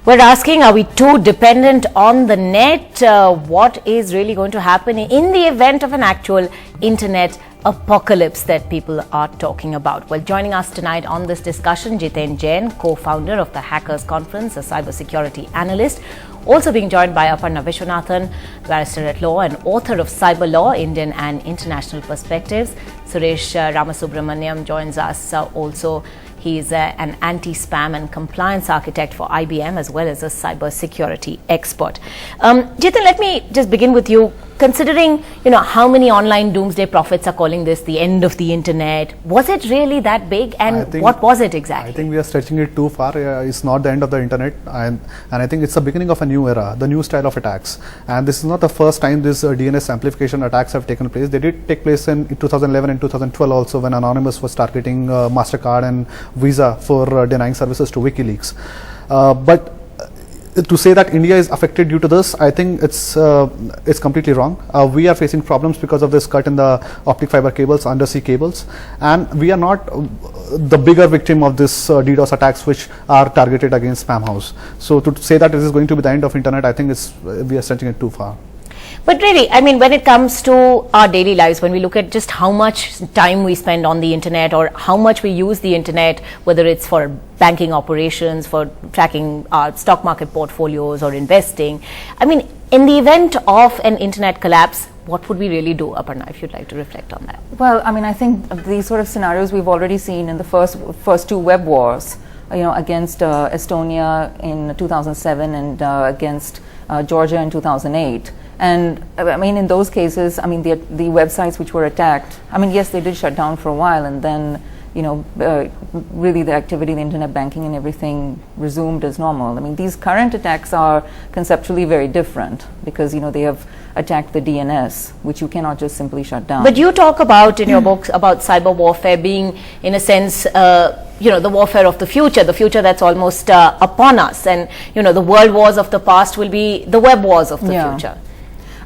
We're asking, are we too dependent on the net? What is really going to happen in the event of an actual internet apocalypse that people are talking about? Well, joining us tonight on this discussion, Jiten Jain, co-founder of the Hackers Conference, a cybersecurity analyst. Also being joined by Aparna Vishwanathan, barrister at law and author of Cyber Law, Indian and International Perspectives. Suresh Ramasubramaniam joins us also. He is an anti-spam and compliance architect for IBM as well as a cybersecurity expert. Jiten, let me just begin with you. Considering, how many online doomsday prophets are calling this the end of the internet, was it really that big, and what was it exactly? I think we are stretching it too far. It's not the end of the internet, and I think it's the beginning of a new era, the new style of attacks. And this is not the first time these DNS amplification attacks have taken place. They did take place in 2011 and 2012 also, when Anonymous was targeting MasterCard and Visa for denying services to WikiLeaks. But to say that India is affected due to this, I think it's completely wrong. We are facing problems because of this cut in the optic fiber cables, undersea cables, and we are not the bigger victim of this DDoS attacks which are targeted against spam house. So to say that this is going to be the end of internet, I think we are stretching it too far. But really, when it comes to our daily lives, when we look at just how much time we spend on the internet or how much we use the internet, whether it's for banking operations, for tracking our stock market portfolios or investing, in the event of an internet collapse, what would we really do, Aparna, if you'd like to reflect on that? Well, I think these sort of scenarios we've already seen in the first two web wars, against Estonia in 2007 and against Georgia in 2008. And in those cases, the websites which were attacked, yes, they did shut down for a while, and then really the activity, the internet banking and everything resumed as normal. These current attacks are conceptually very different because they have attacked the DNS, which you cannot just simply shut down. But you talk about in your books about cyber warfare being, in a sense, the warfare of the future that's almost upon us, and the world wars of the past will be the web wars of the future.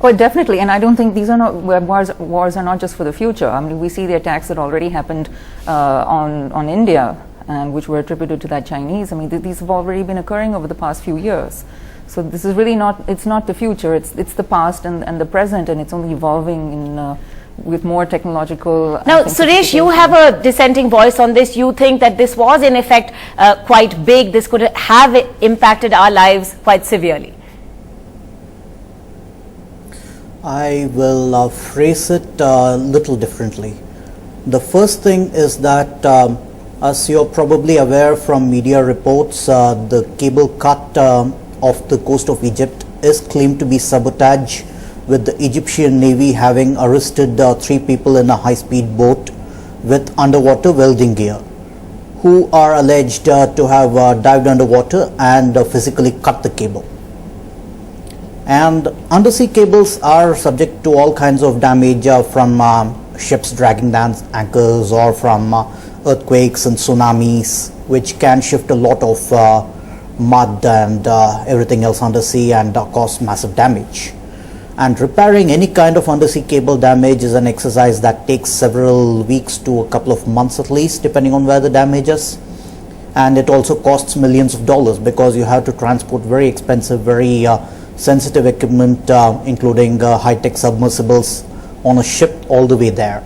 Well, definitely, and I don't think these are not web wars are not just for the future. We see the attacks that already happened on India, and which were attributed to that Chinese. These have already been occurring over the past few years. So this is really it's not the future. It's the past and the present, and it's only evolving with more technological. Now, Suresh, you have a dissenting voice on this. You think that this was in effect quite big. This could have impacted our lives quite severely. I will phrase it a little differently. The first thing is that, as you're probably aware from media reports, the cable cut off the coast of Egypt is claimed to be sabotage, with the Egyptian Navy having arrested 3 people in a high-speed boat with underwater welding gear, who are alleged to have dived underwater and physically cut the cable. And undersea cables are subject to all kinds of damage from ships dragging down anchors, or from earthquakes and tsunamis, which can shift a lot of mud and everything else undersea and cause massive damage. And repairing any kind of undersea cable damage is an exercise that takes several weeks to a couple of months at least, depending on where the damage is. And it also costs millions of dollars because you have to transport very expensive, very sensitive equipment, including high-tech submersibles, on a ship all the way there.